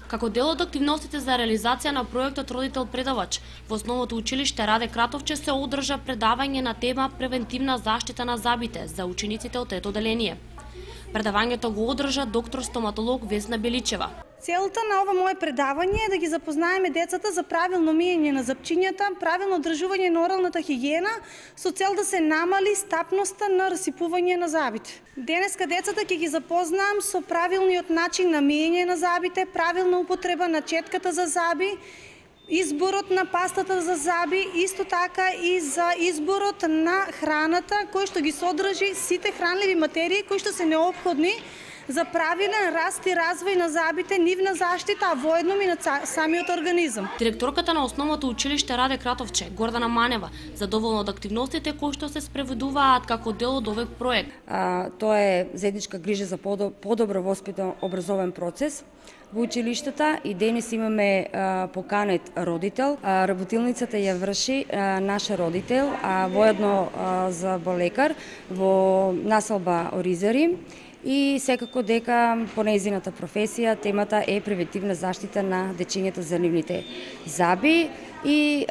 Како дел од активностите за реализација на проектот Родител предавач, во Основното училиште Раде Кратовче се одржа предавање на тема превентивна заштита на зъбите за учениците од трето одделение. Предавањето го одржа доктор стоматолог Весна Беличева. Целта на ова мое предавање е да ги запознаеме децата за правилно миење на зъбчињата, правилно одржување на оралната хигиена, со цел да се намали стапноста на расипување на зъбите. Денеска децата ќе ги запознаам со правилниот начин на миење на зъбите, правилна употреба на четката за зъби, изборот на пастата за зъби, исто така и за изборот на храната кој што ги содржи сите хранливи материи кои што се неопходни за правилен раст и развој на зъбите, нивна заштита, а воедно и на самиот организам. Директорката на Основното училиште Раде Кратовче, Гордана Манева, задоволна од активностите кои што се спроведуваат како дел од овој проект. Тоа е заедничка грижа за подобро воспитно образовен процес во училиштата и денес имаме поканет родител. Работилницата ја врши наша родител, а воедно за лекар во населба Оризари. И секако дека по нејзината професија темата е превентивна заштита на дечињата за нивните зъби и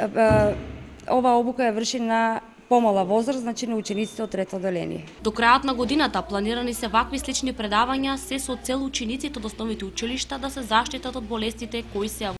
ова обука ја врши на помала возраст, значи на учениците од трето одделение. До крајот на годината планирани се вакви слични предавања се со цел учениците од основните училишта да се заштитат од болестите кои се